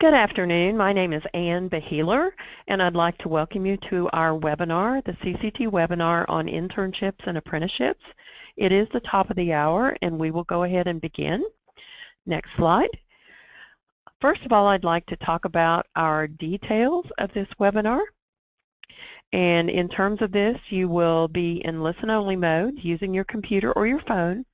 Good afternoon. My name is Ann Beheeler, and I'd like to welcome you to our webinar, the CCT webinar on internships and apprenticeships. It is the top of the hour, and we will go ahead and begin. Next slide. First of all, I'd like to talk about our details of this webinar. And in terms of this, you will be in listen-only mode using your computer or your phone.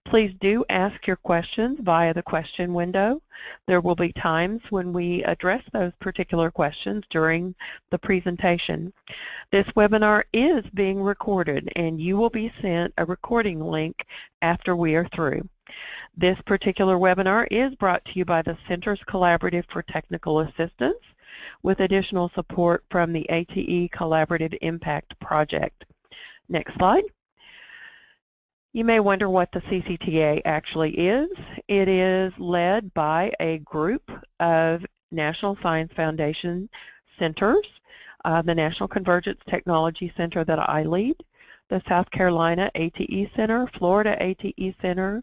Please do ask your questions via the question window. There will be times when we address those particular questions during the presentation. This webinar is being recorded, and you will be sent a recording link after we are through. This particular webinar is brought to you by the Centers Collaborative for Technical Assistance, with additional support from the ATE Collaborative Impact Project. Next slide. You may wonder what the CCTA actually is. It is led by a group of National Science Foundation centers, the National Convergence Technology Center that I lead, the South Carolina ATE Center, Florida ATE Center,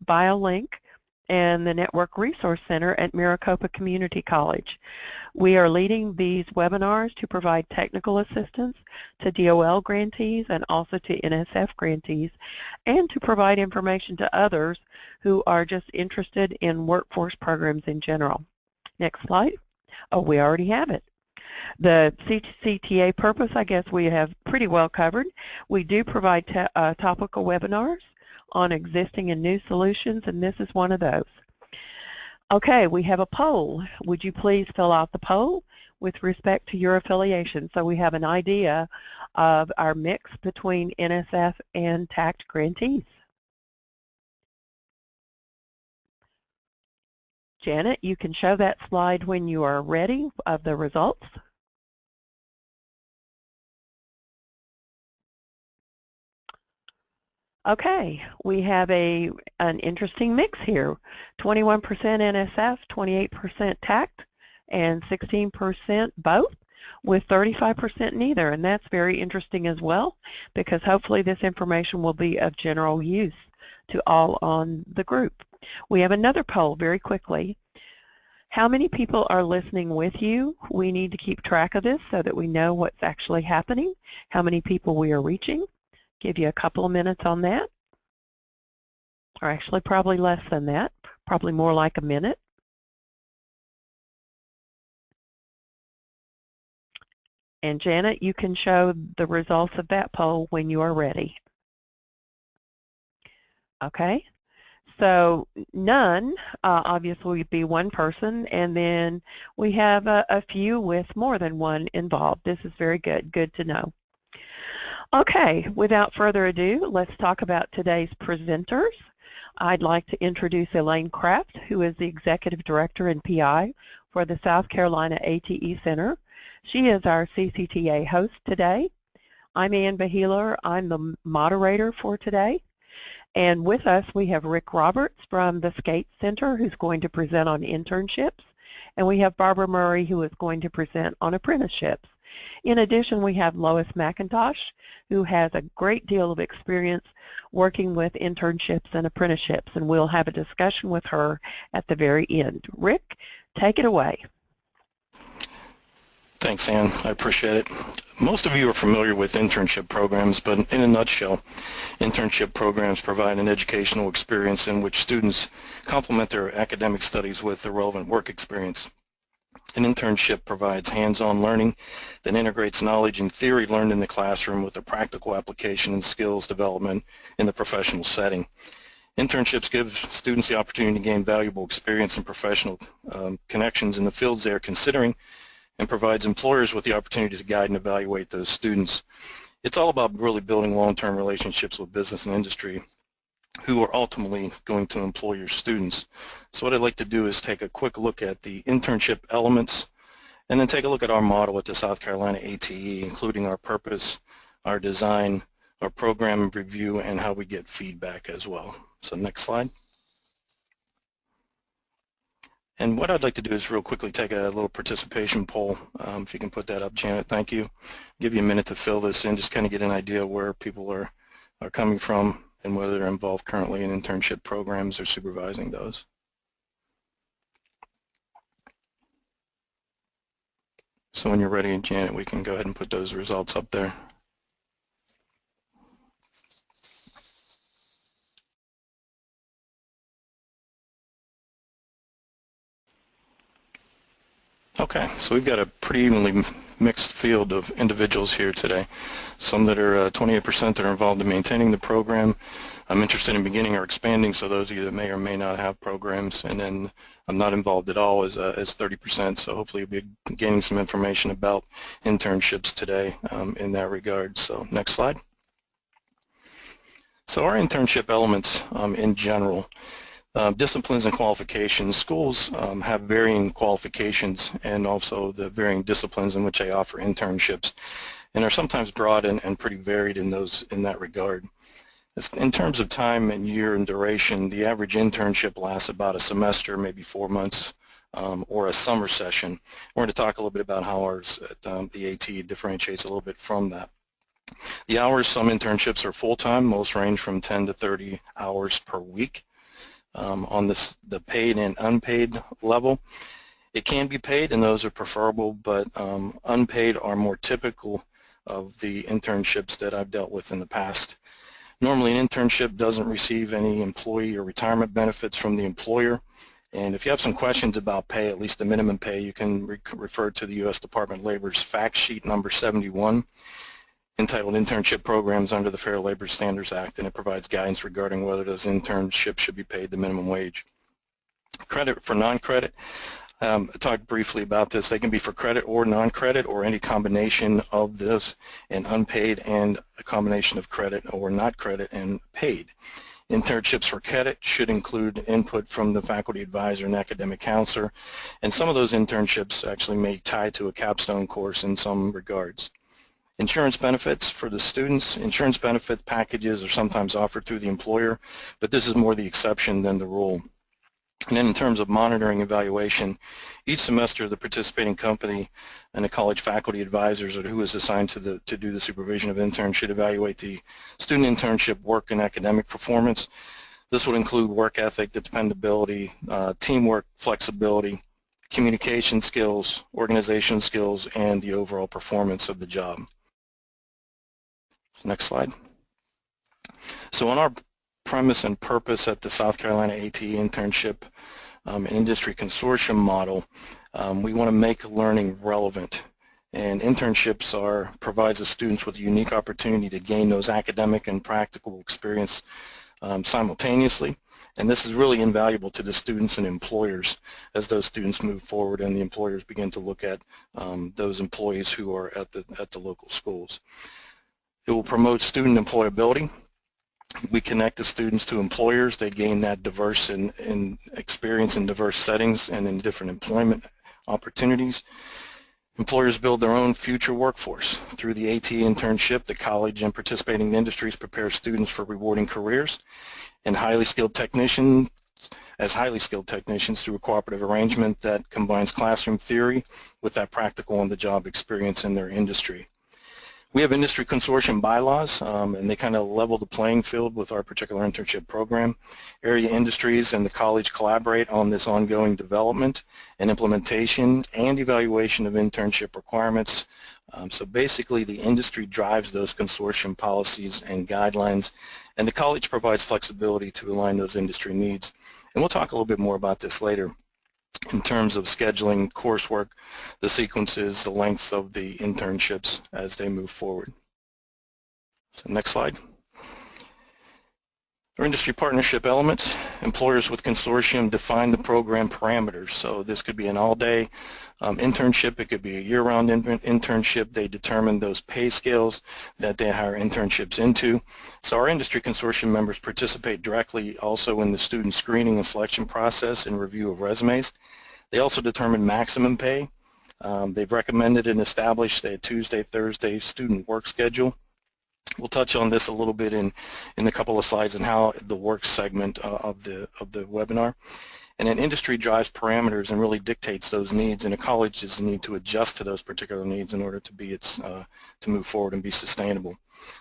BioLink, and the Network Resource Center at Maricopa Community College. We are leading these webinars to provide technical assistance to DOL grantees and also to NSF grantees, and to provide information to others who are just interested in workforce programs in general. Next slide. Oh, we already have it. The CCTA purpose, I guess we have pretty well covered. We do provide topical webinars on existing and new solutions, and this is one of those. Okay, we have a poll. Would you please fill out the poll with respect to your affiliation so we have an idea of our mix between NSF and TACT grantees? Janet, you can show that slide when you are ready of the results. Okay, we have an interesting mix here. 21% NSF, 28% TACT, and 16% both, with 35% neither. And that's very interesting as well, because hopefully this information will be of general use to all on the group. We have another poll very quickly. How many people are listening with you? We need to keep track of this so that we know what's actually happening, how many people we are reaching. Give you a couple of minutes on that, or actually probably less than that, probably more like a minute. And Janet, you can show the results of that poll when you are ready. Okay, so none obviously would be one person, and then we have a few with more than one involved. This is very good, good to know. Okay, without further ado, let's talk about today's presenters. I'd like to introduce Elaine Kraft, who is the Executive Director and PI for the South Carolina ATE Center. She is our CCTA host today. I'm Ann Beheeler. I'm the moderator for today. And with us, we have Rick Roberts from the SCATE Center, who's going to present on internships. And we have Barbara Murray, who is going to present on apprenticeships. In addition, we have Lois McIntosh, who has a great deal of experience working with internships and apprenticeships, and we'll have a discussion with her at the very end. Rick, take it away. Thanks, Ann. I appreciate it. Most of you are familiar with internship programs, but in a nutshell, internship programs provide an educational experience in which students complement their academic studies with the relevant work experience. An internship provides hands-on learning that integrates knowledge and theory learned in the classroom with the practical application and skills development in the professional setting. Internships give students the opportunity to gain valuable experience and professional connections in the fields they are considering, and provides employers with the opportunity to guide and evaluate those students. It's all about really building long-term relationships with business and industry who are ultimately going to employ your students. So what I'd like to do is take a quick look at the internship elements, and then take a look at our model at the South Carolina ATE, including our purpose, our design, our program review, and how we get feedback as well. So next slide. And what I'd like to do is real quickly take a little participation poll. If you can put that up, Janet, thank you. Give you a minute to fill this in, just kind of get an idea where people are coming from and whether they're involved currently in internship programs or supervising those. So when you're ready, Janet, we can go ahead and put those results up there. Okay, so we've got a pretty evenly mixed field of individuals here today. Some that are 28% that are involved in maintaining the program. I'm interested in beginning or expanding, so those of you that may or may not have programs, and then I'm not involved at all as 30%, so hopefully you'll be gaining some information about internships today in that regard. So next slide. So our internship elements in general, disciplines and qualifications. Schools have varying qualifications and also the varying disciplines in which they offer internships, and are sometimes broad and pretty varied in that regard. In terms of time and year and duration, the average internship lasts about a semester, maybe 4 months, or a summer session. We're going to talk a little bit about how ours at the AT differentiates a little bit from that. The hours, some internships are full-time, most range from 10 to 30 hours per week. On the paid and unpaid level, it can be paid and those are preferable, but unpaid are more typical of the internships that I've dealt with in the past. Normally an internship doesn't receive any employee or retirement benefits from the employer, and if you have some questions about pay, at least the minimum pay, you can refer to the U.S. Department of Labor's fact sheet number 71 entitled Internship Programs under the Fair Labor Standards Act, and it provides guidance regarding whether those internships should be paid the minimum wage. Credit for non-credit, I talked briefly about this. They can be for credit or non-credit or any combination of this, and unpaid and a combination of credit or not credit and paid. Internships for credit should include input from the faculty advisor and academic counselor, and some of those internships actually may tie to a capstone course in some regards. Insurance benefits for the students. Insurance benefit packages are sometimes offered through the employer, but this is more the exception than the rule. And then in terms of monitoring evaluation, each semester the participating company and the college faculty advisors, or who is assigned to do the supervision of interns, should evaluate the student internship work and academic performance. This would include work ethic, dependability, teamwork, flexibility, communication skills, organization skills, and the overall performance of the job. Next slide. So on our premise and purpose at the South Carolina AT Internship and Industry Consortium model, we want to make learning relevant. And internships provides the students with a unique opportunity to gain those academic and practical experience simultaneously. And this is really invaluable to the students and employers as those students move forward and the employers begin to look at those employees who are at the local schools. It will promote student employability. We connect the students to employers. They gain that diverse in experience in diverse settings and in different employment opportunities. Employers build their own future workforce. Through the AT internship, the college and participating industries prepare students for rewarding careers and highly skilled technicians through a cooperative arrangement that combines classroom theory with that practical on-the-job experience in their industry. We have industry consortium bylaws, and they kind of level the playing field with our particular internship program. Area industries and the college collaborate on this ongoing development and implementation and evaluation of internship requirements. So basically the industry drives those consortium policies and guidelines, and the college provides flexibility to align those industry needs. And we'll talk a little bit more about this later in terms of scheduling coursework, the sequences, the lengths of the internships as they move forward. So next slide. Our industry partnership elements. Employers with consortium define the program parameters. So this could be an all-day internship. It could be a year-round internship. They determine those pay scales that they hire internships into. So our industry consortium members participate directly also in the student screening and selection process and review of resumes. They also determine maximum pay. They've recommended and established a Tuesday, Thursday student work schedule. We'll touch on this a little bit in a couple of slides and how the work segment of the webinar. And then industry drives parameters and really dictates those needs, and a college's need to adjust to those particular needs in order to to move forward and be sustainable.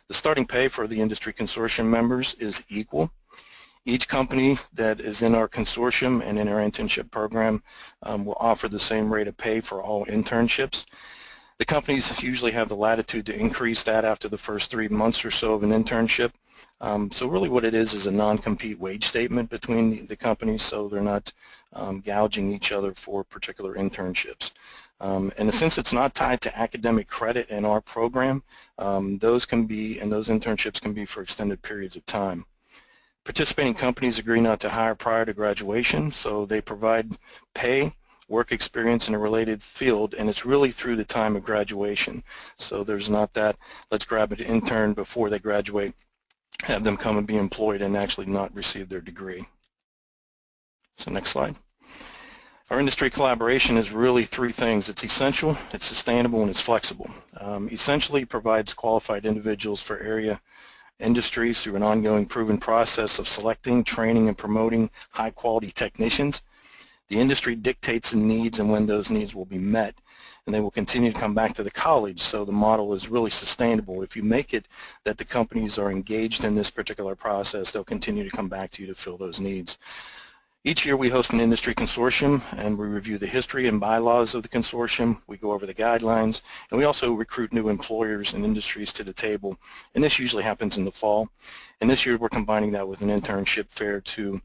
The starting pay for the industry consortium members is equal. Each company that is in our consortium and in our internship program will offer the same rate of pay for all internships. The companies usually have the latitude to increase that after the first 3 months or so of an internship. So really what it is a non-compete wage statement between the companies, so they're not gouging each other for particular internships. And since it's not tied to academic credit in our program, those internships can be for extended periods of time. Participating companies agree not to hire prior to graduation, so they provide pay, work experience in a related field, and it's really through the time of graduation. So there's not that, let's grab an intern before they graduate, have them come and be employed and actually not receive their degree. So next slide. Our industry collaboration is really three things. It's essential, it's sustainable, and it's flexible. Essentially provides qualified individuals for area industries through an ongoing proven process of selecting, training, and promoting high-quality technicians. The industry dictates the needs and when those needs will be met, and they will continue to come back to the college, so the model is really sustainable. If you make it that the companies are engaged in this particular process, they'll continue to come back to you to fill those needs. Each year we host an industry consortium and we review the history and bylaws of the consortium, we go over the guidelines, and we also recruit new employers and industries to the table, and this usually happens in the fall. And this year we're combining that with an internship fair to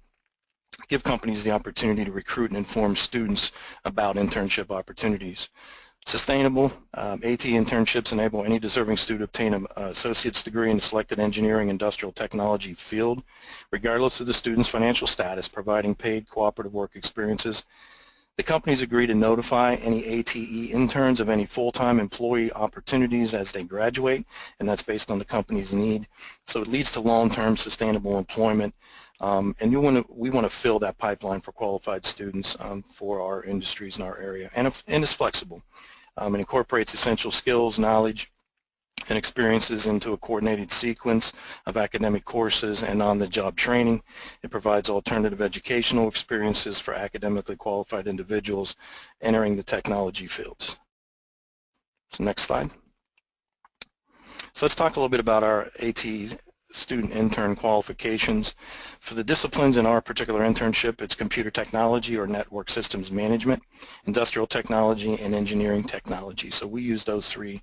give companies the opportunity to recruit and inform students about internship opportunities. Sustainable, AT internships enable any deserving student to obtain an associate's degree in a selected engineering industrial technology field, regardless of the student's financial status, providing paid cooperative work experiences. The companies agree to notify any ATE interns of any full-time employee opportunities as they graduate, and that's based on the company's need. So it leads to long-term sustainable employment, and we want to fill that pipeline for qualified students for our industries in our area, and it's flexible. It incorporates essential skills, knowledge, and experiences into a coordinated sequence of academic courses and on-the-job training. It provides alternative educational experiences for academically qualified individuals entering the technology fields. So next slide. So let's talk a little bit about our AT student intern qualifications. For the disciplines in our particular internship, it's computer technology or network systems management, industrial technology, and engineering technology. So we use those three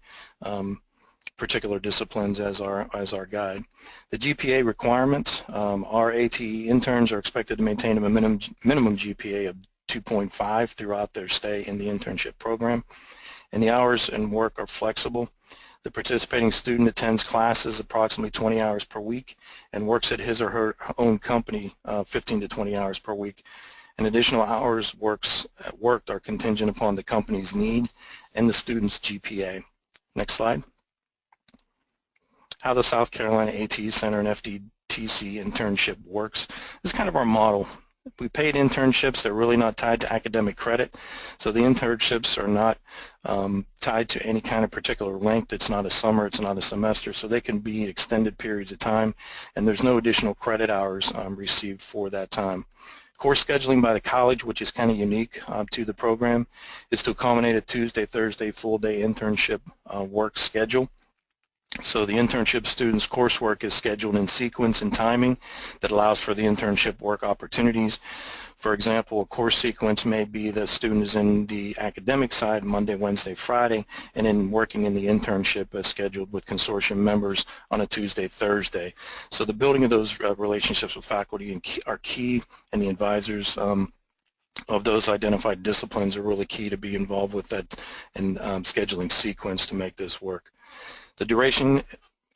particular disciplines as our guide. The GPA requirements, our ATE interns are expected to maintain a minimum GPA of 2.5 throughout their stay in the internship program, and the hours and work are flexible. The participating student attends classes approximately 20 hours per week and works at his or her own company 15 to 20 hours per week. And additional hours worked are contingent upon the company's need and the student's GPA. Next slide. How the South Carolina AT Center and FDTC internship works. This is kind of our model. We paid internships, they're really not tied to academic credit, so the internships are not tied to any kind of particular length. It's not a summer, it's not a semester, so they can be extended periods of time, and there's no additional credit hours received for that time. Course scheduling by the college, which is kind of unique to the program, is to accommodate a Tuesday, Thursday, full-day internship work schedule. So the internship students' coursework is scheduled in sequence and timing that allows for the internship work opportunities. For example, a course sequence may be the student is in the academic side Monday, Wednesday, Friday, and then working in the internship as scheduled with consortium members on a Tuesday, Thursday. So the building of those relationships with faculty are key, and the advisors of those identified disciplines are really key to be involved with that and scheduling sequence to make this work. The duration,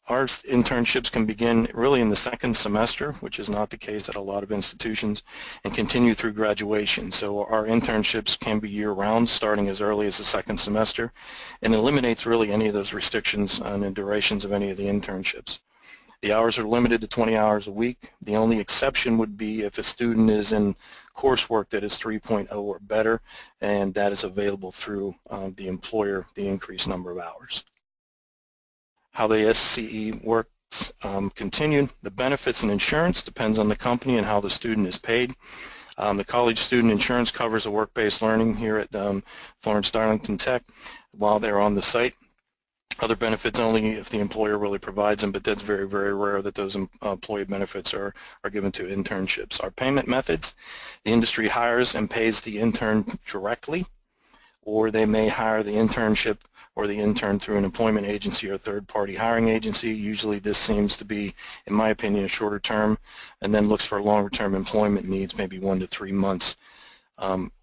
our internships can begin really in the second semester, which is not the case at a lot of institutions, and continue through graduation. So our internships can be year-round, starting as early as the second semester, and eliminates really any of those restrictions on the durations of any of the internships. The hours are limited to 20 hours a week. The only exception would be if a student is in coursework that is 3.0 or better, and that is available through the employer, the increased number of hours. How the SCE works continued. The benefits and insurance depends on the company and how the student is paid. The college student insurance covers a work-based learning here at Florence Darlington Tech while they're on the site. Other benefits only if the employer really provides them, but that's very, very rare that those employee benefits are given to internships. Our payment methods, the industry hires and pays the intern directly, or they may hire the internship or the intern through an employment agency or third-party hiring agency. Usually this seems to be, in my opinion, a shorter term, and then looks for longer-term employment needs, maybe 1 to 3 months.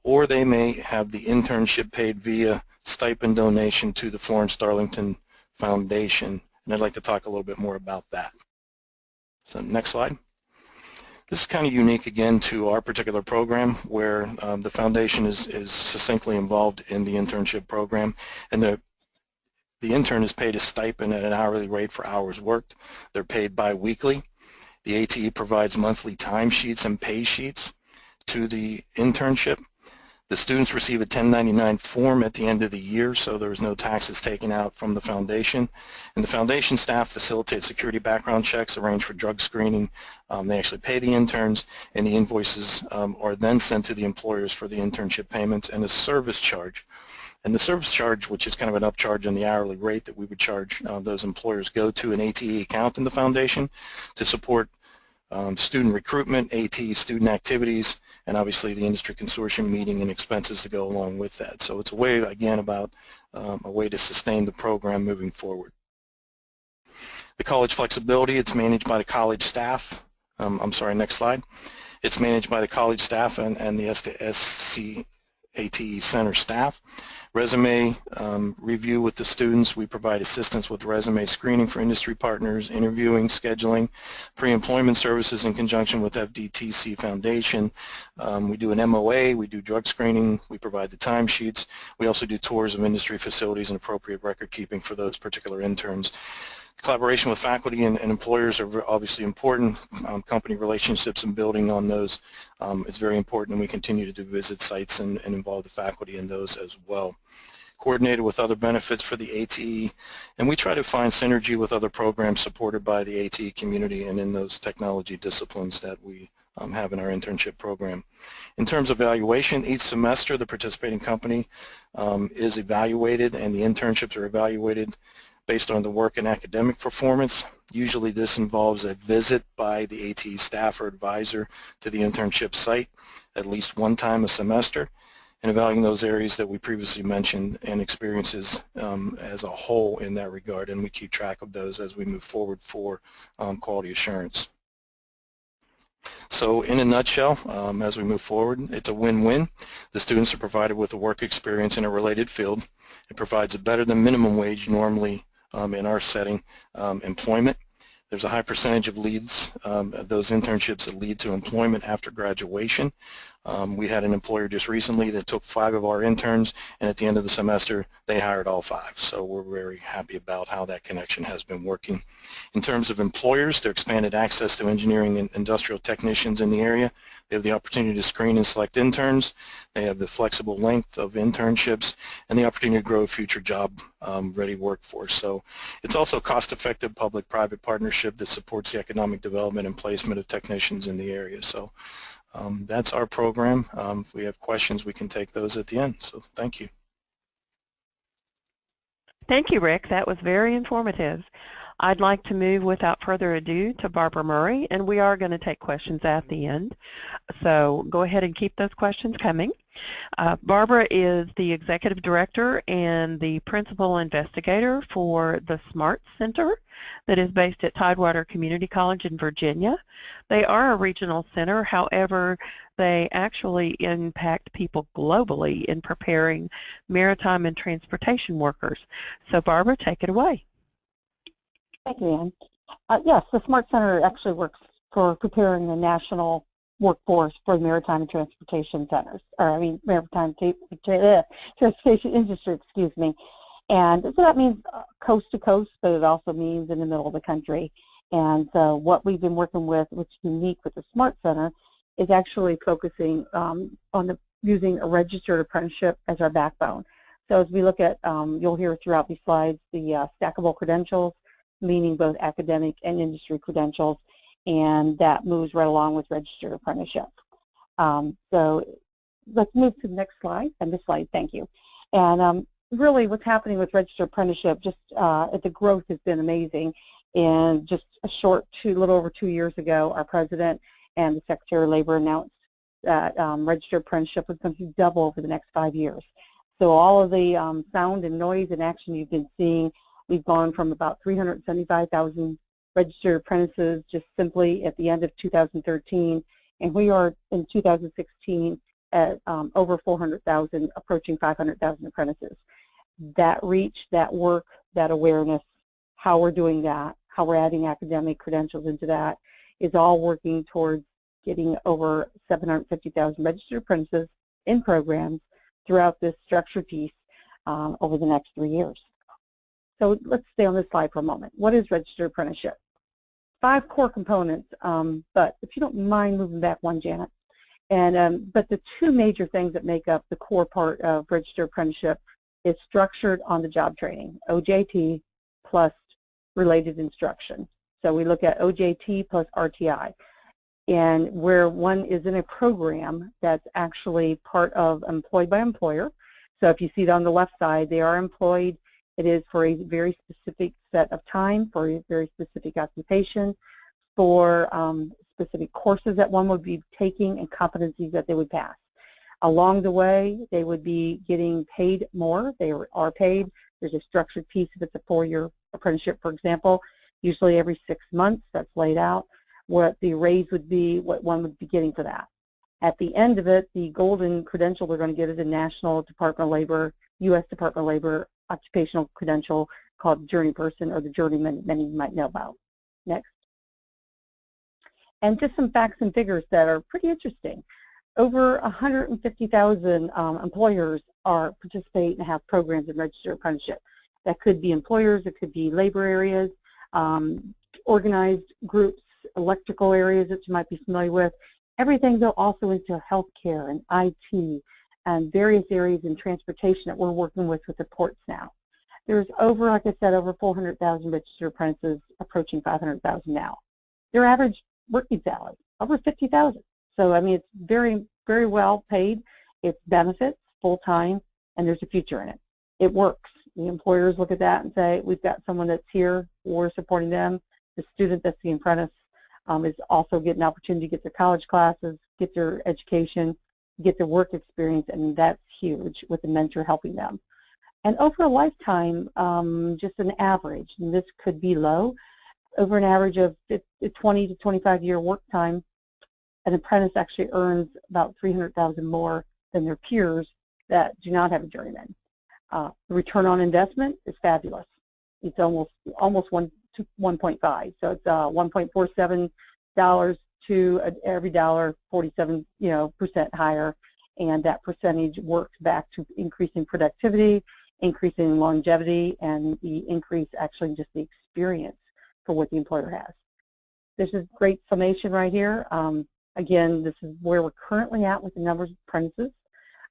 Or they may have the internship paid via stipend donation to the Florence Darlington Foundation, and I'd like to talk a little bit more about that. So next slide. This is kind of unique again to our particular program, where the foundation is succinctly involved in the internship program, and the intern is paid a stipend at an hourly rate for hours worked. They're paid bi-weekly. The ATE provides monthly timesheets and pay sheets to the internship. The students receive a 1099 form at the end of the year, so there's no taxes taken out from the foundation. And the foundation staff facilitate security background checks, arrange for drug screening. They actually pay the interns, and the invoices are then sent to the employers for the internship payments and a service charge. And the service charge, which is kind of an upcharge on the hourly rate that we would charge those employers, go to an ATE account in the foundation to support student recruitment, ATE student activities, and obviously the industry consortium meeting and expenses to go along with that. So it's a way, again, about a way to sustain the program moving forward. The college flexibility, it's managed by the college staff. I'm sorry, next slide. It's managed by the college staff and the SCATE Center staff. Resume review with the students. We provide assistance with resume screening for industry partners, interviewing, scheduling, pre-employment services in conjunction with FDTC Foundation. We do an MOA, we do drug screening, we provide the timesheets. We also do tours of industry facilities and appropriate record keeping for those particular interns. Collaboration with faculty and employers are obviously important. Company relationships and building on those is very important, and we continue to do visit sites and involve the faculty in those as well. Coordinated with other benefits for the ATE, and we try to find synergy with other programs supported by the ATE community and in those technology disciplines that we have in our internship program. In terms of evaluation, each semester the participating company is evaluated, and the internships are evaluated based on the work and academic performance. Usually this involves a visit by the ATE staff or advisor to the internship site at least one time a semester, and evaluating those areas that we previously mentioned and experiences as a whole in that regard, and we keep track of those as we move forward for quality assurance. So in a nutshell, as we move forward, it's a win-win. The students are provided with a work experience in a related field. It provides a better than minimum wage normally in our setting employment. There's a high percentage of leads, those internships that lead to employment after graduation. We had an employer just recently that took 5 of our interns, and at the end of the semester they hired all 5. So we're very happy about how that connection has been working. In terms of employers, their expanded access to engineering and industrial technicians in the area. They have the opportunity to screen and select interns. They have the flexible length of internships and the opportunity to grow a future job-ready workforce. So it's also a cost-effective public-private partnership that supports the economic development and placement of technicians in the area. So that's our program. If we have questions, we can take those at the end. So thank you. Thank you, Rick. That was very informative. I'd like to move without further ado to Barbara Murray, and we are going to take questions at the end. So go ahead and keep those questions coming. Barbara is the Executive Director and the Principal Investigator for the SMART Center that is based at Tidewater Community College in Virginia. They are a regional center, however, they actually impact people globally in preparing maritime and transportation workers. So Barbara, take it away. Thank you, Ann. Yes, the SMART Center actually works for preparing the national workforce for the maritime and transportation centers, maritime transportation industry, excuse me. And so that means coast to coast, but it also means in the middle of the country. And so what we've been working with, which is unique with the SMART Center, is actually focusing on using a registered apprenticeship as our backbone. So as we look at, you'll hear throughout these slides, the stackable credentials, meaning both academic and industry credentials, and that moves right along with registered apprenticeship. So let's move to the next slide, and this slide, thank you. And really what's happening with registered apprenticeship, just the growth has been amazing. And just a little over 2 years ago, our president and the Secretary of Labor announced that registered apprenticeship was going to double over the next 5 years. So all of the sound and noise and action you've been seeing, we've gone from about 375,000 registered apprentices just simply at the end of 2013, and we are in 2016 at over 400,000, approaching 500,000 apprentices. That reach, that work, that awareness, how we're doing that, how we're adding academic credentials into that, is all working towards getting over 750,000 registered apprentices in programs throughout this structured piece over the next 3 years. So let's stay on this slide for a moment. What is registered apprenticeship? 5 core components, but if you don't mind moving back one, Janet. And but the 2 major things that make up the core part of registered apprenticeship is structured on-the-job training, OJT, plus related instruction. So we look at OJT plus RTI. And where one is in a program that's actually part of employed by employer. So if you see it on the left side, they are employed. It is for a very specific set of time, for a very specific occupation, for specific courses that one would be taking and competencies that they would pass. Along the way, they would be getting paid more. They are paid. There's a structured piece if it's a 4-year apprenticeship, for example, usually every 6 months. That's laid out. What the raise would be, what one would be getting for that. At the end of it, the golden credential they're going to get is a National Department of Labor, U.S. Department of Labor occupational credential called Journey Person, or the Journeyman, many might know about. Next. And just some facts and figures that are pretty interesting. Over 150,000 employers participate and have programs in registered apprenticeship. That could be employers, it could be labor areas, organized groups, electrical areas that you might be familiar with. Everything though also into healthcare and IT and various areas in transportation that we're working with the ports now. There's over, like I said, over 400,000 registered apprentices, approaching 500,000 now. Their average working salary, over 50,000. So I mean, it's very, very well paid. It's benefits, full-time, and there's a future in it. It works. The employers look at that and say, we've got someone that's here, we're supporting them. The student that's the apprentice is also getting an opportunity to get their college classes, get their education, get their work experience, and that's huge with the mentor helping them. And over a lifetime, just an average, and this could be low, over an average of 20 to 25 year work time, an apprentice actually earns about 300,000 more than their peers that do not have a journeyman. The return on investment is fabulous. It's almost 1 to 1.5, so it's $1.47 to every dollar, 47% higher, and that percentage works back to increasing productivity, increasing longevity, and the increase actually just the experience for what the employer has. This is great summation right here. Again, this is where we're currently at with the numbers of apprentices.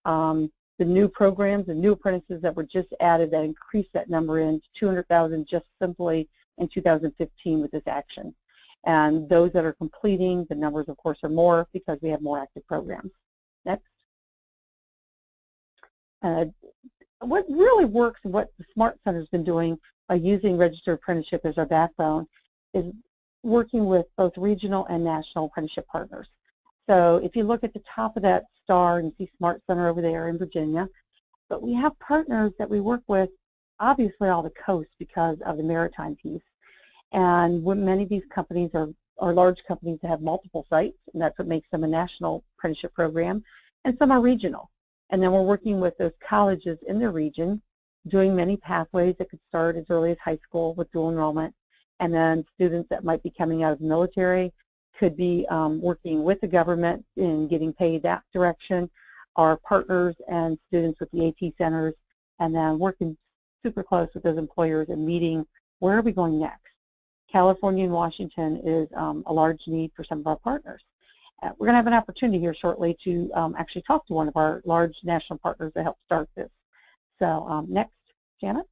The new programs, the new apprentices that were just added that increased that number in 200,000 just simply in 2015 with this action. And those that are completing, the numbers of course are more because we have more active programs. Next. What really works and what the Smart Center has been doing by using registered apprenticeship as our backbone is working with both regional and national apprenticeship partners. So if you look at the top of that star and see Smart Center over there in Virginia, but we have partners that we work with obviously all the coast because of the maritime piece. And many of these companies are large companies that have multiple sites, and that's what makes them a national apprenticeship program, and some are regional. And then we're working with those colleges in the region, doing many pathways that could start as early as high school with dual enrollment, and then students that might be coming out of the military could be working with the government in getting paid that direction, our partners and students with the AT centers, and then working super close with those employers and meeting where are we going next. California and Washington is a large need for some of our partners. We're going to have an opportunity here shortly to actually talk to one of our large national partners that helped start this. So next, Janet.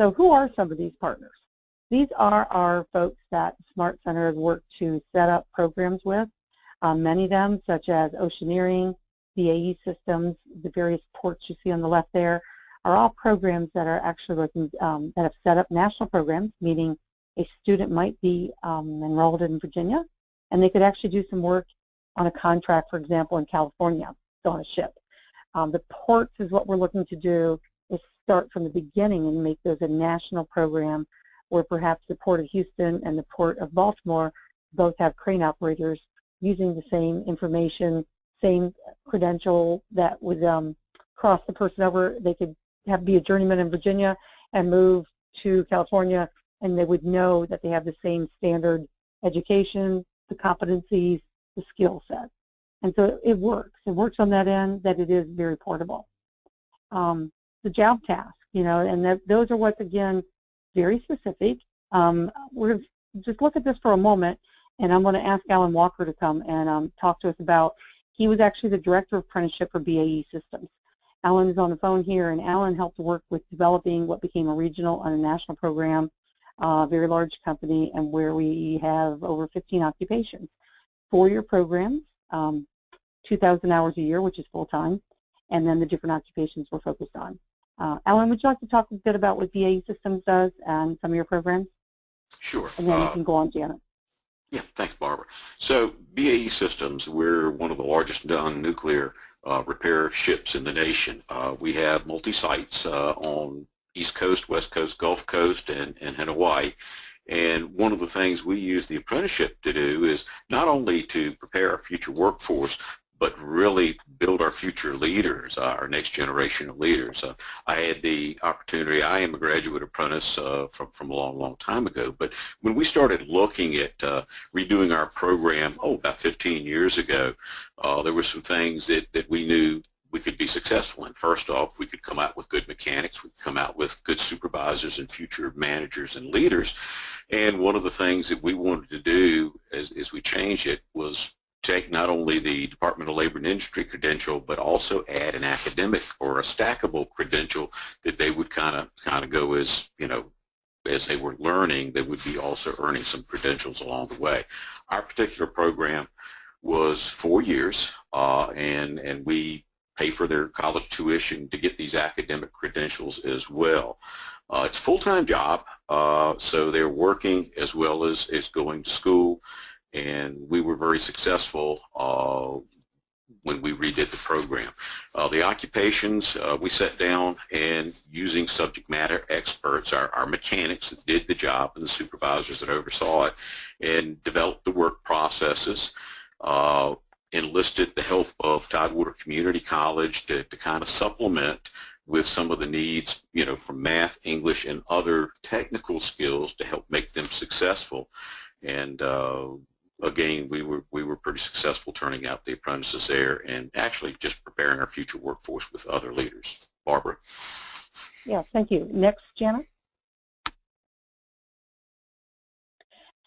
So who are some of these partners? These are our folks that Smart Center has worked to set up programs with. Many of them, such as Oceaneering, BAE Systems, the various ports you see on the left there, are all programs that are actually looking, that have set up national programs, meaning a student might be enrolled in Virginia, and they could actually do some work on a contract, for example, in California. on a ship. The ports is what we're looking to do, is start from the beginning and make those a national program where perhaps the Port of Houston and the Port of Baltimore both have crane operators using the same information, same credential that would cross the person over. They could be a journeyman in Virginia and move to California, and they would know that they have the same standard education, the competencies, the skill set. And so it works. It works on that end, that it is very portable. The job task, and those are what's, again, very specific. We're going to just look at this for a moment, and I'm going to ask Alan Walker to come and talk to us about, he was actually the director of apprenticeship for BAE Systems. Alan is on the phone here, and Alan helped work with developing what became a regional and a national program, a very large company, and where we have over 15 occupations. 4-year programs, 2,000 hours a year, which is full-time, and then the different occupations we're focused on. Alan, would you like to talk a bit about what BAE Systems does and some of your programs? Sure. And then you can go on, Janet. Yeah, thanks, Barbara. So BAE Systems, we're one of the largest non-nuclear repair ships in the nation. We have multi-sites on East Coast, West Coast, Gulf Coast, and Hawaii. And one of the things we use the apprenticeship to do is not only to prepare our future workforce, but really build our future leaders, our next generation of leaders. I had the opportunity, I am a graduate apprentice from a long, long time ago, but when we started looking at redoing our program, about 15 years ago, there were some things that we knew we could be successful in. First off, we could come out with good mechanics, we could come out with good supervisors and future managers and leaders. And one of the things that we wanted to do as we changed it was take not only the Department of Labor and Industry credential, but also add an academic or a stackable credential that they would kind of go as, as they were learning, they would be also earning some credentials along the way. Our particular program was 4 years, and we pay for their college tuition to get these academic credentials as well. It's a full-time job, so they're working as well as going to school. And we were very successful when we redid the program. The occupations, we sat down and using subject matter experts, our mechanics that did the job and the supervisors that oversaw it, and developed the work processes, enlisted the help of Tidewater Community College to kind of supplement with some of the needs, from math, English, and other technical skills to help make them successful. And again, we were pretty successful turning out the apprentices there and actually just preparing our future workforce with other leaders. Barbara. Yeah, thank you. Next, Janet.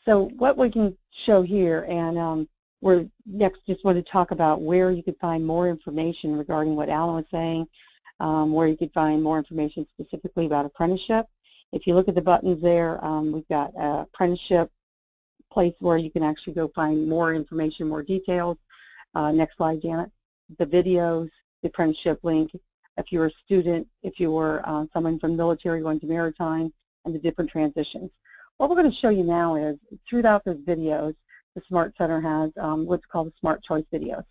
So what we can show here, and we're next just want to talk about where you could find more information regarding what Alan was saying, where you could find more information specifically about apprenticeship. If you look at the buttons there, we've got apprenticeship place where you can actually go find more information, more details. Next slide, Janet. The videos, the apprenticeship link, if you're a student, if you were someone from military going to maritime, and the different transitions. What we're going to show you now is, throughout those videos, the Smart Center has what's called the Smart Choice videos.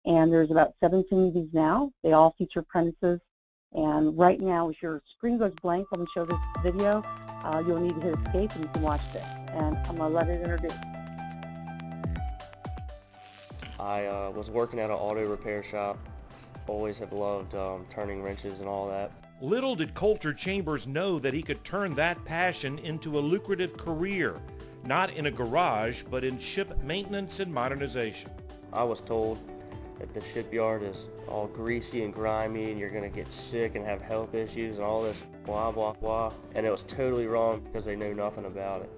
And there's about 17 of these now. They all feature apprentices. And right now, if your screen goes blank when we show this video, you'll need to hit escape and you can watch this. And I'm going to let it introduce. I was working at an auto repair shop. Always have loved turning wrenches and all that. Little did Coulter Chambers know that he could turn that passion into a lucrative career, not in a garage, but in ship maintenance and modernization. I was told that the shipyard is all greasy and grimy and you're going to get sick and have health issues and all this blah, blah, blah. And it was totally wrong because they know nothing about it.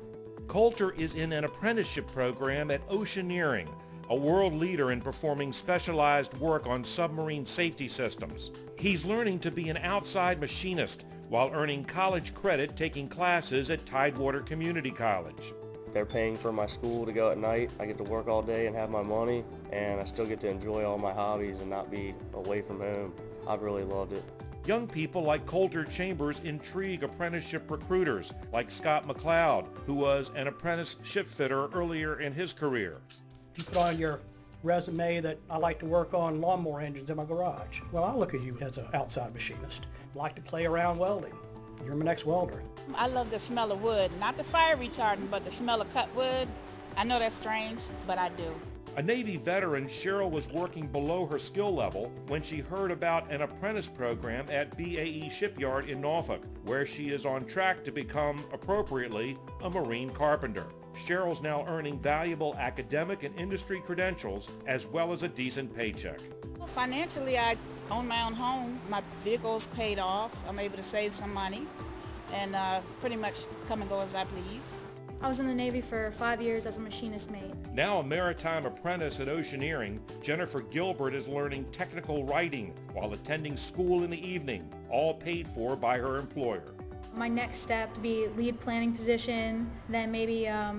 Coulter is in an apprenticeship program at Oceaneering, a world leader in performing specialized work on submarine safety systems. He's learning to be an outside machinist while earning college credit taking classes at Tidewater Community College. They're paying for my school to go at night. I get to work all day and have my money, and I still get to enjoy all my hobbies and not be away from home. I've really loved it. Young people like Coulter Chambers intrigue apprenticeship recruiters like Scott McLeod, who was an apprentice ship fitter earlier in his career. You put on your resume that I like to work on lawnmower engines in my garage. Well, I'll look at you as an outside machinist. Like to play around welding. You're my next welder. I love the smell of wood, not the fire retardant, but the smell of cut wood. I know that's strange, but I do. A Navy veteran, Cheryl was working below her skill level when she heard about an apprentice program at BAE Shipyard in Norfolk, where she is on track to become, appropriately, a marine carpenter. Cheryl's now earning valuable academic and industry credentials as well as a decent paycheck. Well, financially, I own my own home. My vehicle's paid off. I'm able to save some money and pretty much come and go as I please. I was in the Navy for 5 years as a machinist mate. Now a maritime apprentice at Oceaneering, Jennifer Gilbert is learning technical writing while attending school in the evening, all paid for by her employer. My next step would be lead planning position, then maybe a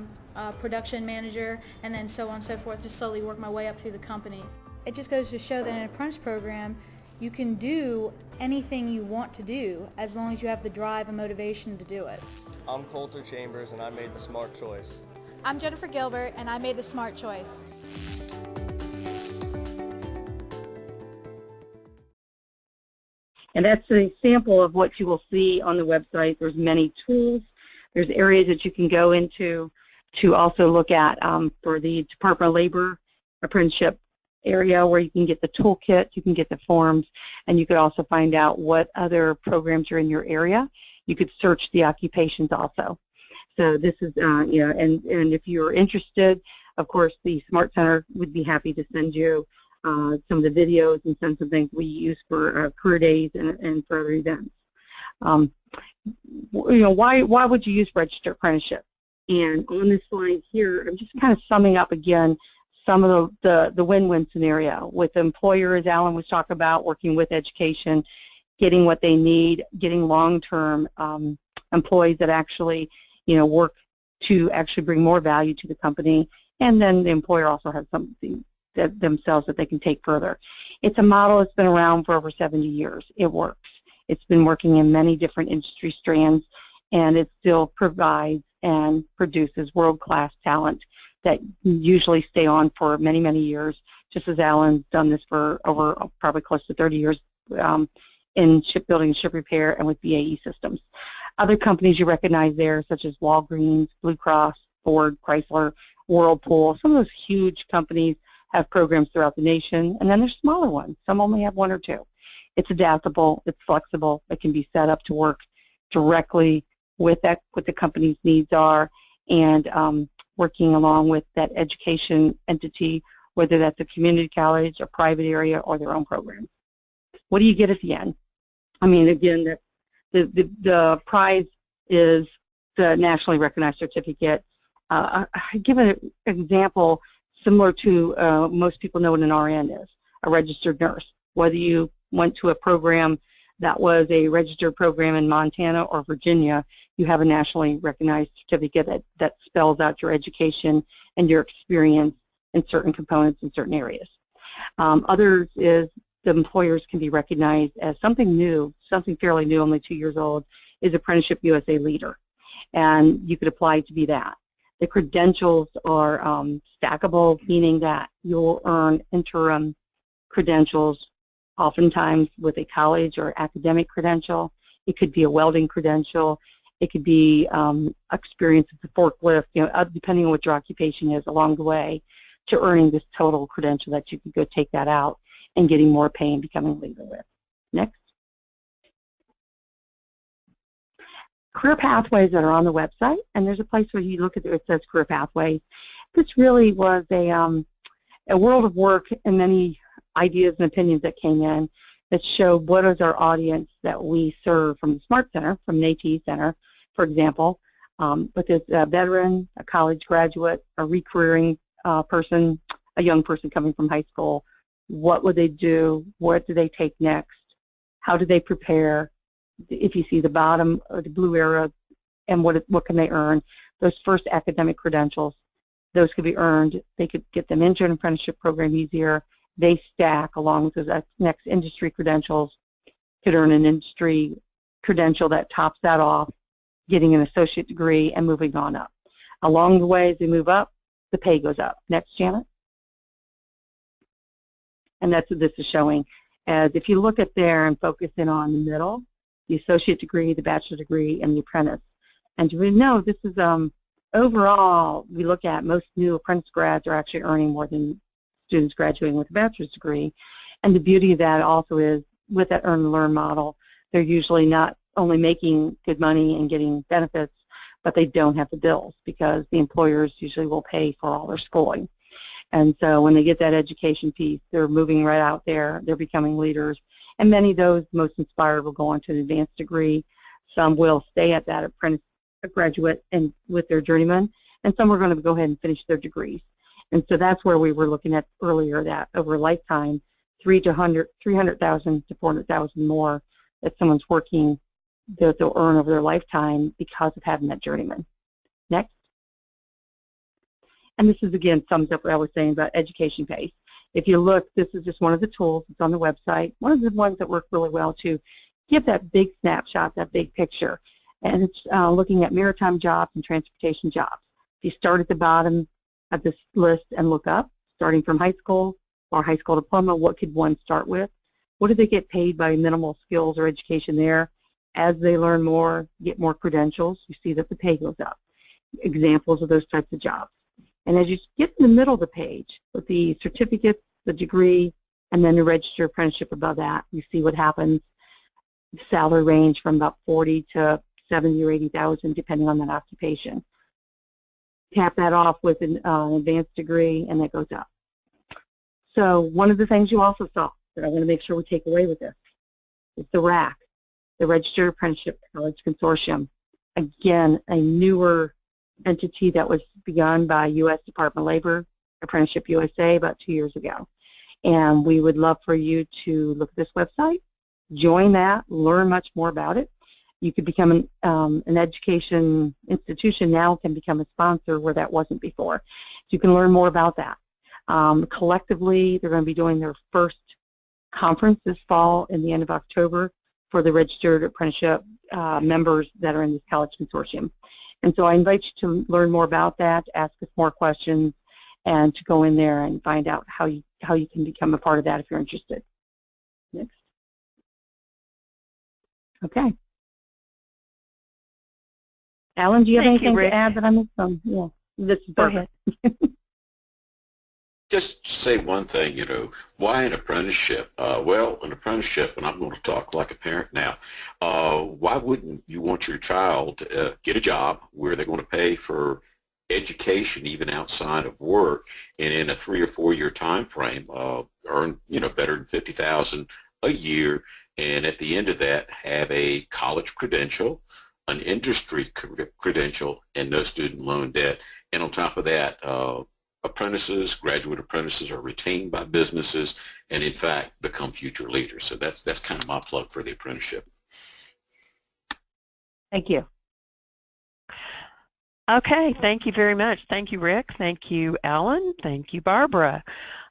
production manager, and then so on and so forth to slowly work my way up through the company. It just goes to show that in an apprentice program, you can do anything you want to do as long as you have the drive and motivation to do it. I'm Coulter Chambers, and I made the smart choice. I'm Jennifer Gilbert, and I made the smart choice. And that's an example of what you will see on the website. There's many tools. There's areas that you can go into to also look at for the Department of Labor apprenticeship area, where you can get the toolkit, you can get the forms, and you could also find out what other programs are in your area. You could search the occupations also. So this is, and if you're interested, of course, the Smart Center would be happy to send you some of the videos and send some things we use for career days and for other events. Why would you use registered apprenticeship? And on this slide here, I'm just kind of summing up again some of the win-win scenario with the employer, as Alan was talking about, working with education, getting what they need, getting long-term employees that actually, work to actually bring more value to the company, and then the employer also has something that themselves that they can take further. It's a model that's been around for over 70 years. It works. It's been working in many different industry strands, and it still provides and produces world-class talent that usually stay on for many, many years, just as Alan's done this for over probably close to 30 years in shipbuilding and ship repair and with BAE Systems. Other companies you recognize there, such as Walgreens, Blue Cross, Ford, Chrysler, Whirlpool, some of those huge companies have programs throughout the nation, and then there's smaller ones. Some only have one or two. It's adaptable, it's flexible, it can be set up to work directly with what the company's needs are, and working along with that education entity, whether that's a community college, a private area, or their own program. What do you get at the end? I mean, again, the prize is the nationally recognized certificate. I give an example similar to most people know what an RN is, a registered nurse. Whether you went to a program that was a registered program in Montana or Virginia, you have a nationally recognized certificate that spells out your education and your experience in certain components in certain areas. Others is the employers can be recognized as something new, something fairly new, only 2 years old, is Apprenticeship USA Leader. And you could apply to be that. The credentials are stackable, meaning that you'll earn interim credentials oftentimes with a college or academic credential. It could be a welding credential. It could be experience with the forklift, depending on what your occupation is along the way, to earning this total credential that you could go take that out and getting more pay and becoming a leader with. Next. Career pathways that are on the website, and there's a place where you look at it says career pathways. This really was a world of work and many ideas and opinions that came in that showed what is our audience that we serve from the Smart Center, from the AT Center, for example. But there's a veteran, a college graduate, a re-careering person, a young person coming from high school. What would they do? What do they take next? How do they prepare? If you see the bottom or the blue arrow, and what can they earn? Those first academic credentials, those could be earned. They could get them into an apprenticeship program easier. They stack along with those next industry credentials, could earn an industry credential that tops that off, getting an associate degree and moving on up. Along the way, as they move up, the pay goes up. Next, Janet. and that's what this is showing. As if you look at there and focus in on the middle, the associate degree, the bachelor degree, and the apprentice. And you really know this is overall, we look at most new apprentice grads are actually earning more than students graduating with a bachelor's degree. And the beauty of that also is with that earn and learn model, they're usually not only making good money and getting benefits, but they don't have the bills because the employers usually will pay for all their schooling. And so when they get that education piece, they're moving right out there, they're becoming leaders. And many of those most inspired will go on to an advanced degree. Some will stay at that apprentice graduate and with their journeyman, and some are going to go ahead and finish their degrees. And so that's where we were looking at earlier, that over a lifetime, 300,000 to 400,000 more that someone's working that they'll earn over their lifetime because of having that journeyman. Next. And this is, again, sums up what I was saying about education pace. If you look, this is just one of the tools. It's on the website. One of the ones that work really well to give that big snapshot, that big picture. And it's looking at maritime jobs and transportation jobs. If you start at the bottom of this list and look up, starting from high school or high school diploma, what could one start with? What do they get paid by minimal skills or education there? As they learn more, get more credentials, you see that the pay goes up. Examples of those types of jobs. And as you get in the middle of the page with the certificates, the degree, and then the registered apprenticeship above that, you see what happens. Salary range from about 40 to 70 or 80,000, depending on that occupation. Cap that off with an advanced degree, and that goes up. So one of the things you also saw that I want to make sure we take away with this is the RAC, the Registered Apprenticeship College Consortium. Again, a newer entity that was begun by U.S. Department of Labor, Apprenticeship USA, about 2 years ago. And we would love for you to look at this website, join that, learn much more about it. You could become an education institution now can become a sponsor where that wasn't before. So you can learn more about that. Collectively, they're going to be doing their first conference this fall in the end of October for the registered apprenticeship members that are in this college consortium. And so I invite you to learn more about that, ask us more questions, and to go in there and find out how you can become a part of that if you're interested. Next. Okay. Alan, do you have anything to add that I missed on? Yeah, this is perfect. Go ahead. Just say one thing, why an apprenticeship? Well, an apprenticeship, and I'm going to talk like a parent now, why wouldn't you want your child to get a job where they're going to pay for education even outside of work, and in a 3 or 4 year time frame earn better than $50,000 a year, and at the end of that have a college credential, an industry credential, and no student loan debt. And on top of that, graduate apprentices are retained by businesses and in fact become future leaders. So that's kind of my plug for the apprenticeship. Thank you. Okay, thank you very much. Thank you, Rick. Thank you, Alan. Thank you, Barbara.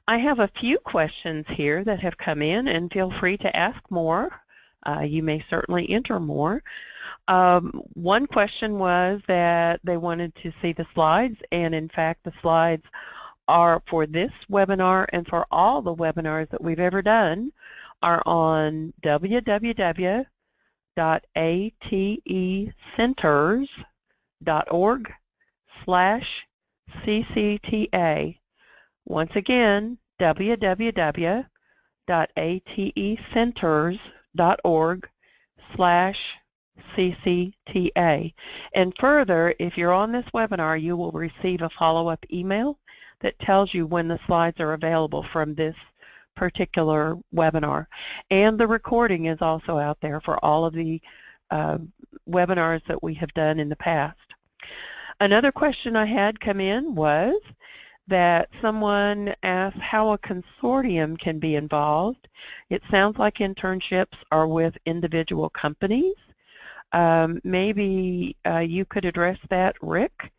I have a few questions here that have come in, and feel free to ask more. You may certainly enter more. One question was that they wanted to see the slides, and in fact the slides are for this webinar and for all the webinars that we've ever done are on www.atecenters.org/CCTA. Once again, www.atecenters.org/CCTA. And further, if you're on this webinar, you will receive a follow-up email that tells you when the slides are available from this particular webinar. And the recording is also out there for all of the webinars that we have done in the past. Another question I had come in was that someone asked how a consortium can be involved. It sounds like internships are with individual companies. Maybe you could address that, Rick,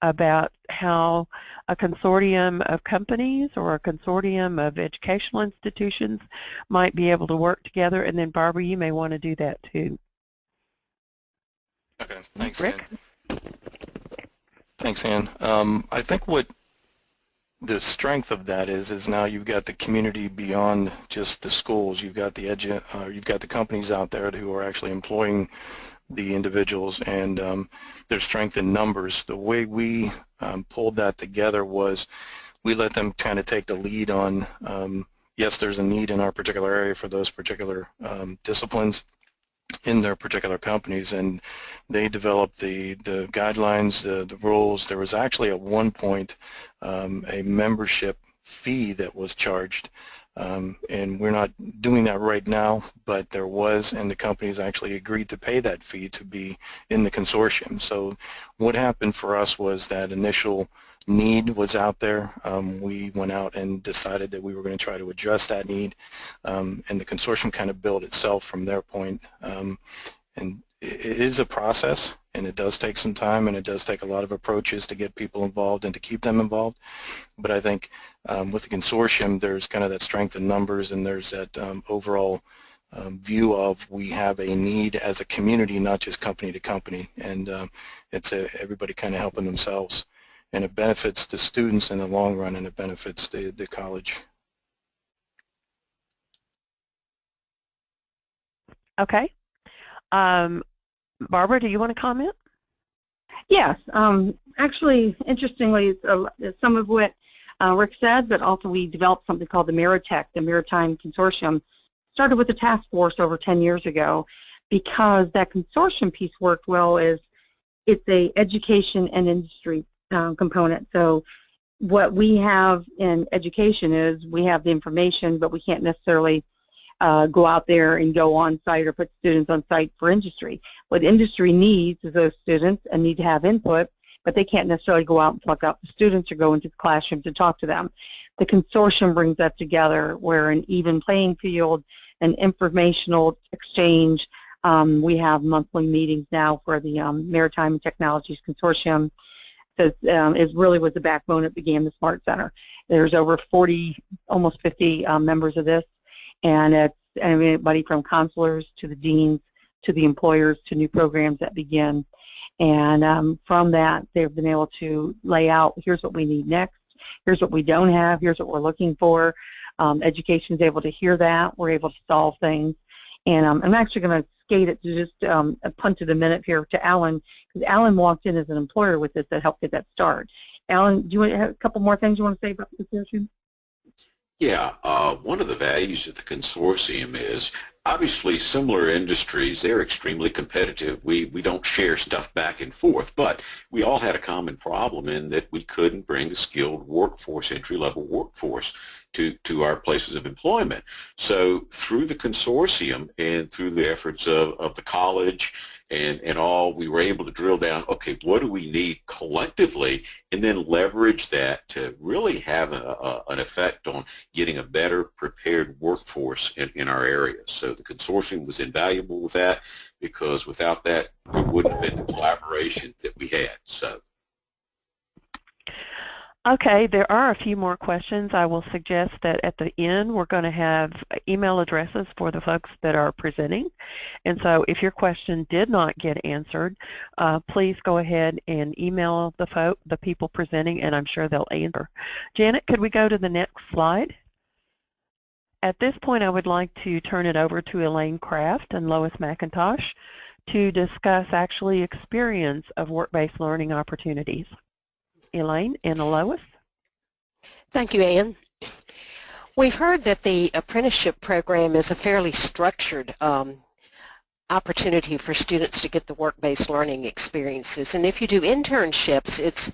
about how a consortium of companies or a consortium of educational institutions might be able to work together. And then Barbara, you may want to do that too. Okay, thanks, Rick? Ann. Thanks, Ann. I think what the strength of that is now you've got the community beyond just the schools. You've got you've got the companies out there who are actually employing the individuals, and their strength in numbers. The way we pulled that together was we let them kind of take the lead on, yes, there's a need in our particular area for those particular disciplines in their particular companies, and they developed the guidelines, the rules. There was actually at one point a membership fee that was charged, and we're not doing that right now, but there was, and the companies actually agreed to pay that fee to be in the consortium. So what happened for us was that initial need was out there. We went out and decided that we were going to try to address that need, and the consortium kind of built itself from their point. And it is a process, and it does take some time, and it does take a lot of approaches to get people involved and to keep them involved. But I think with the consortium, there's kind of that strength in numbers, and there's that overall view of we have a need as a community, not just company to company, and it's everybody kind of helping themselves. And it benefits the students in the long run, and it benefits the college. Okay. Barbara, do you want to comment? Yes. Actually, interestingly, some of what Rick said, but also we developed something called the Maritech, the Maritime Consortium. Started with a task force over 10 years ago because that consortium piece worked well. It's a education and industry component. So what we have in education is we have the information, but we can't necessarily go out there and go on site or put students on site for industry. What industry needs is those students and need to have input, but they can't necessarily go out and pluck out the students or go into the classroom to talk to them. The consortium brings that together where an even playing field, an informational exchange. We have monthly meetings now for the Maritime and Technologies Consortium. So it really was the backbone that began the Smart Center. There's over 40, almost 50 members of this, and it's anybody from counselors to the deans to the employers to new programs that begin. And from that, they've been able to lay out, here's what we need next, here's what we don't have, here's what we're looking for. Education is able to hear that. We're able to solve things. And I'm actually going to skate it to just punt it a minute here to Alan, because Alan walked in as an employer with this that helped get that start. Alan, do you want to have a couple more things you want to say about the consortium? Yeah, one of the values of the consortium is obviously similar industries, they're extremely competitive. We don't share stuff back and forth, but we all had a common problem in that we couldn't bring a skilled workforce, entry-level workforce to our places of employment. So through the consortium and through the efforts of the college and all, we were able to drill down, okay, what do we need collectively, and then leverage that to really have an effect on getting a better prepared workforce in our area. So the consortium was invaluable with that, because without that, there wouldn't have been the collaboration that we had. So. Okay, there are a few more questions. I will suggest that at the end we're going to have email addresses for the folks that are presenting. And so if your question did not get answered, please go ahead and email the people presenting, and I'm sure they'll answer. Janet, could we go to the next slide? At this point, I would like to turn it over to Elaine Kraft and Lois McIntosh to discuss actually experience of work-based learning opportunities. Elaine and Lois. Thank you, Ann. We've heard that the apprenticeship program is a fairly structured opportunity for students to get the work-based learning experiences. And if you do internships,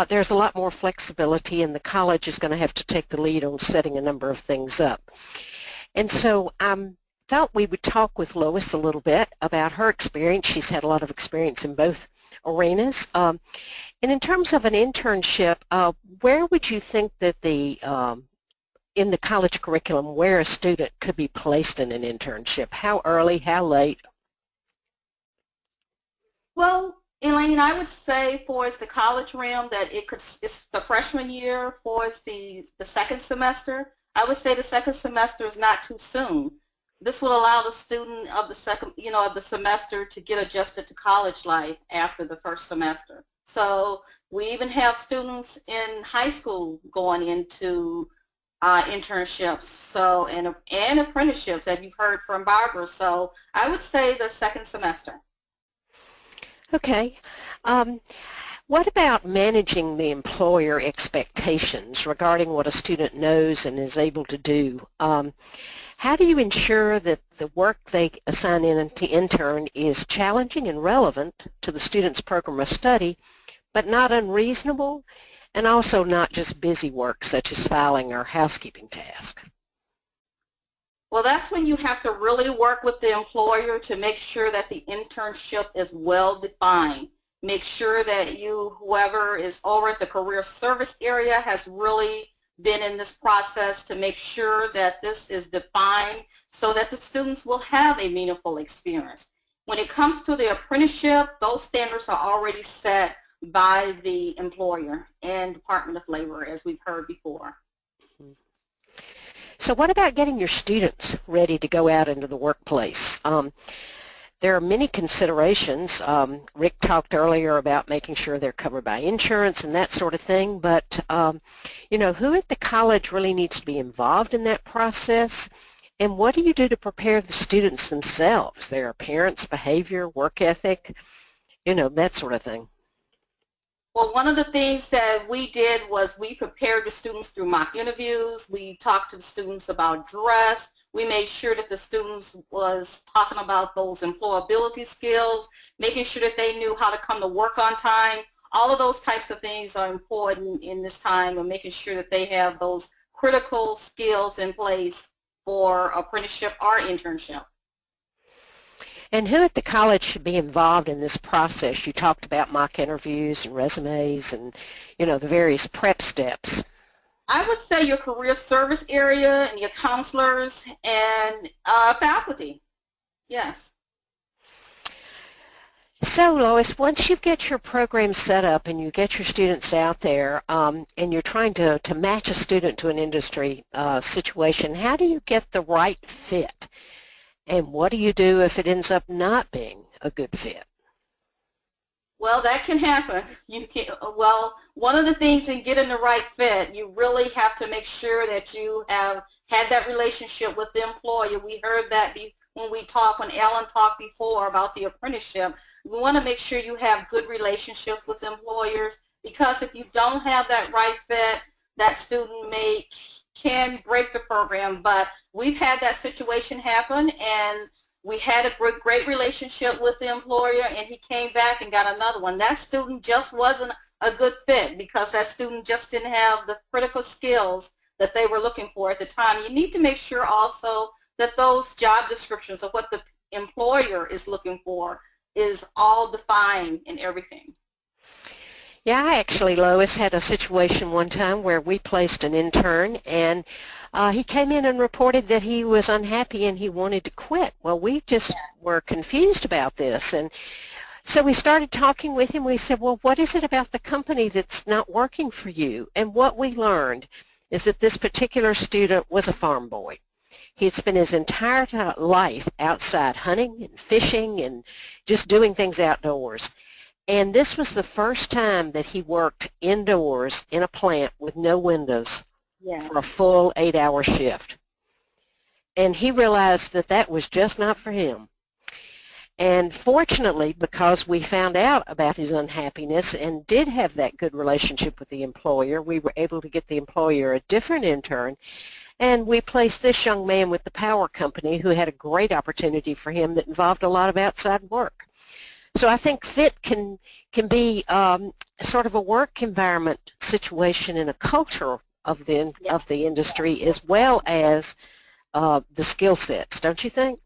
there's a lot more flexibility, and the college is going to have to take the lead on setting a number of things up. And so thought we would talk with Lois a little bit about her experience. She's had a lot of experience in both arenas. And in terms of an internship, where would you think that in the college curriculum, where a student could be placed in an internship? How early, how late? Well, Elaine, I would say for the college realm that it's the freshman year for the second semester. I would say the second semester is not too soon. This will allow the student of the second, of the semester to get adjusted to college life after the first semester. So we even have students in high school going into internships, so and apprenticeships that you've heard from Barbara. So I would say the second semester. Okay. What about managing the employer expectations regarding what a student knows and is able to do? How do you ensure that the work they assign in to intern is challenging and relevant to the student's program of study, but not unreasonable, and also not just busy work such as filing or housekeeping tasks? Well, that's when you have to really work with the employer to make sure that the internship is well defined. Make sure that whoever is over at the career service area has really been in this process to make sure that this is defined so that the students will have a meaningful experience. When it comes to the apprenticeship, those standards are already set by the employer and Department of Labor, as we've heard before. So what about getting your students ready to go out into the workplace? There are many considerations. Rick talked earlier about making sure they're covered by insurance and that sort of thing, but you know, who at the college really needs to be involved in that process? And what do you do to prepare the students themselves, their appearance, behavior, work ethic, you know, that sort of thing? Well, one of the things that we did was we prepared the students through mock interviews. We talked to the students about dress. We made sure that the students was talking about those employability skills, making sure that they knew how to come to work on time. All of those types of things are important in this time of making sure that they have those critical skills in place for apprenticeship or internship. And who at the college should be involved in this process? You talked about mock interviews and resumes and, you know, the various prep steps. I would say your career service area and your counselors and faculty. Yes. So, Lois, once you get your program set up and you get your students out there and you're trying to match a student to an industry situation, how do you get the right fit? And what do you do if it ends up not being a good fit? Well, that can happen. Well, one of the things in getting the right fit, you really have to make sure that you have had that relationship with the employer. We heard that when Ellen talked before about the apprenticeship. We want to make sure you have good relationships with employers, because if you don't have that right fit, that student can break the program. But we've had that situation happen, and we had a great relationship with the employer, and he came back and got another one. That student just wasn't a good fit because that student just didn't have the critical skills that they were looking for at the time. You need to make sure also that those job descriptions of what the employer is looking for is all defined in everything. Yeah, I actually, Lois, had a situation one time where we placed an intern, and he came in and reported that he was unhappy and he wanted to quit. Well, we just were confused about this, and so we started talking with him. We said, well, what is it about the company that's not working for you? And what we learned is that this particular student was a farm boy. He had spent his entire life outside hunting and fishing and just doing things outdoors. And this was the first time that he worked indoors in a plant with no windows for a full 8-hour shift. And he realized that that was just not for him. And fortunately, because we found out about his unhappiness and did have that good relationship with the employer, we were able to get the employer a different intern, and we placed this young man with the power company who had a great opportunity for him that involved a lot of outside work. So I think fit can be sort of a work environment situation and a culture of the industry, as well as the skill sets, don't you think?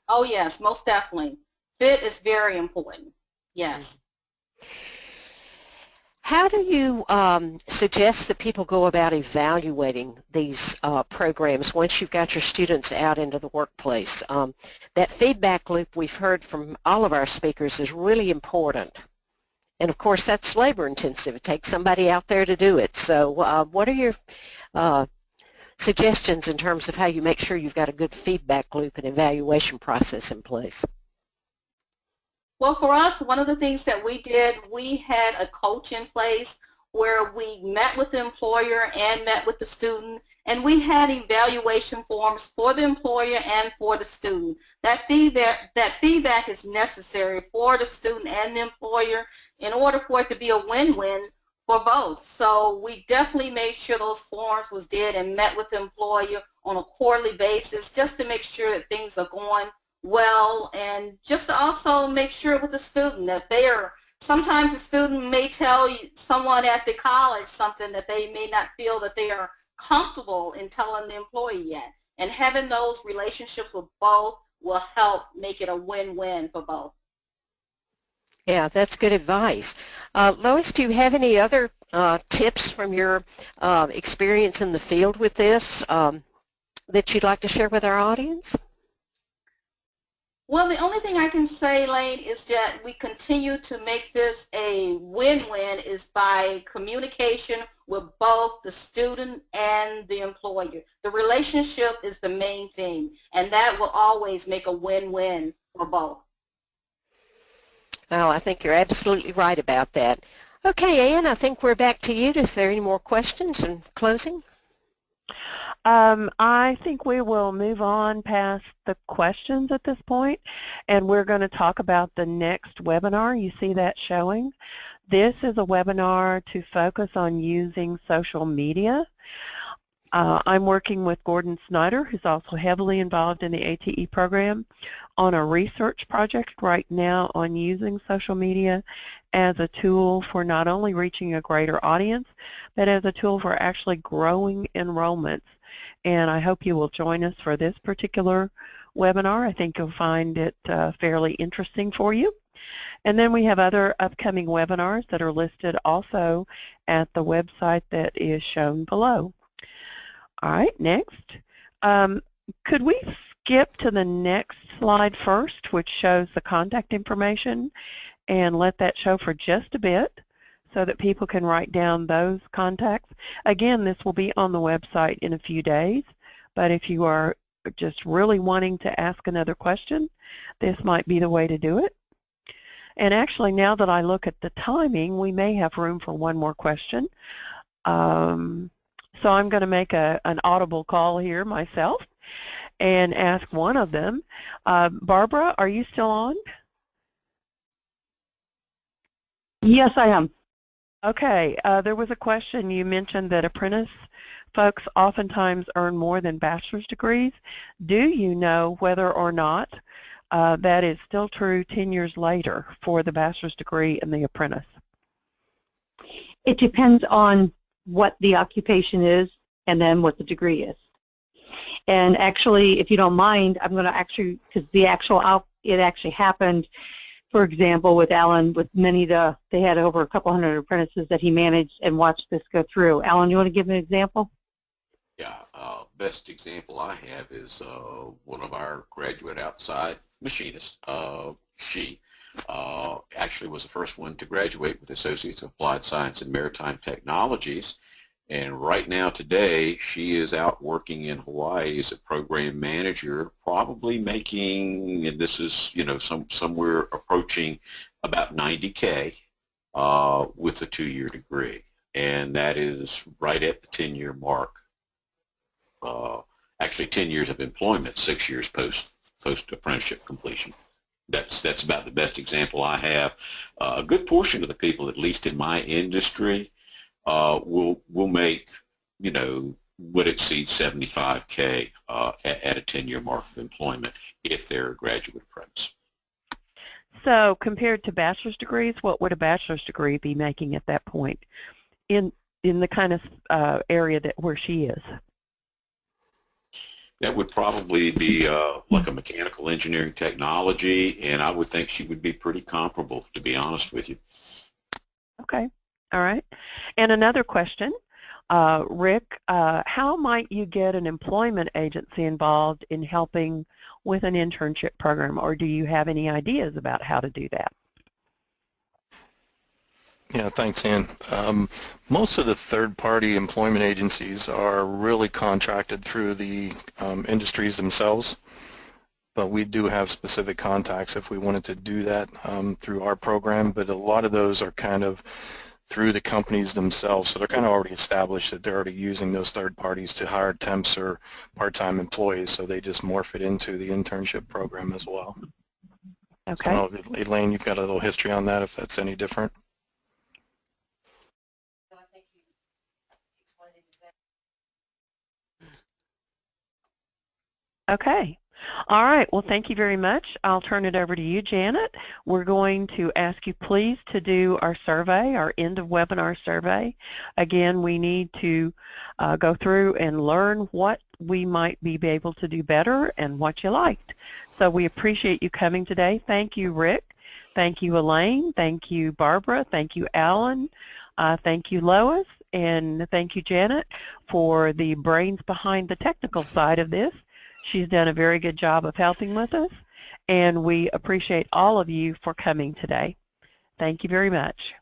Oh yes, most definitely. Fit is very important. Yes. How do you suggest that people go about evaluating these programs once you've got your students out into the workplace? That feedback loop we've heard from all of our speakers is really important. And of course that's labor intensive. It takes somebody out there to do it. So what are your suggestions in terms of how you make sure you've got a good feedback loop and evaluation process in place? Well, for us, one of the things that we did, we had a coach in place where we met with the employer and met with the student, and we had evaluation forms for the employer and for the student. That feedback is necessary for the student and the employer in order for it to be a win-win for both. So we definitely made sure those forms was did and met with the employer on a quarterly basis just to make sure that things are going well, and just to also make sure with the student that they are, sometimes the student may tell you, someone at the college something that they may not feel that they are comfortable in telling the employee yet. And having those relationships with both will help make it a win-win for both. Yeah, that's good advice. Lois, do you have any other tips from your experience in the field with this that you'd like to share with our audience? Well, the only thing I can say, Lane, is that we continue to make this a win-win is by communication with both the student and the employer. The relationship is the main thing, and that will always make a win-win for both. Oh, I think you're absolutely right about that. Okay, Ann, I think we're back to you if there are any more questions in closing. I think we will move on past the questions at this point, and we're going to talk about the next webinar. You see that showing? This is a webinar to focus on using social media. I'm working with Gordon Snyder, who's also heavily involved in the ATE program, on a research project right now on using social media as a tool for not only reaching a greater audience, but as a tool for actually growing enrollments. And I hope you will join us for this particular webinar. I think you'll find it fairly interesting for you. And then we have other upcoming webinars that are listed also at the website that is shown below. All right, next. Could we skip to the next slide first, which shows the contact information, and let that show for just a bit so that people can write down those contacts? Again, this will be on the website in a few days, but if you are just really wanting to ask another question, this might be the way to do it. And actually, now that I look at the timing, we may have room for one more question. So I'm going to make an audible call here myself and ask one of them. Barbara, are you still on? Yes, I am. Okay, there was a question. You mentioned that apprentice folks oftentimes earn more than bachelor's degrees. Do you know whether or not that is still true 10 years later for the bachelor's degree and the apprentice? It depends on what the occupation is and then what the degree is. And actually, if you don't mind, I'm going to actually, because it actually happened, for example, with Alan, with many they had over a couple hundred apprentices that he managed and watched this go through. Alan, you want to give an example? Yeah, best example I have is one of our graduate outside machinists. She actually was the first one to graduate with Associates of Applied Science and Maritime Technologies. And right now today, she is out working in Hawaii as a program manager, probably making, and this is, you know, somewhere approaching about $90K with a 2-year degree. And that is right at the 10-year mark. Actually 10 years of employment, 6 years post apprenticeship completion. That's about the best example I have. A good portion of the people, at least in my industry, will make, you know, would exceed 75K at a 10-year mark of employment if they're a graduate apprentice. So compared to bachelor's degrees, what would a bachelor's degree be making at that point in the kind of area where she is? That would probably be like a mechanical engineering technology, and I would think she would be pretty comparable, to be honest with you. Okay, all right. And another question, Rick, how might you get an employment agency involved in helping with an internship program, or do you have any ideas about how to do that? Yeah, thanks, Ann. Most of the third-party employment agencies are really contracted through the industries themselves. but we do have specific contacts if we wanted to do that through our program, but a lot of those are kind of through the companies themselves, so they're kind of already established that they're already using those third parties to hire temps or part-time employees, so they just morph it into the internship program as well. Okay. So I don't know, Elaine, you've got a little history on that, if that's any different. Okay. All right. Well, thank you very much. I'll turn it over to you, Janet. We're going to ask you please to do our survey, our end of webinar survey. Again, we need to go through and learn what we might be able to do better and what you liked. So we appreciate you coming today. Thank you, Rick. Thank you, Elaine. Thank you, Barbara. Thank you, Alan. Thank you, Lois. And thank you, Janet, for the brains behind the technical side of this. She's done a very good job of helping with us, and we appreciate all of you for coming today. Thank you very much.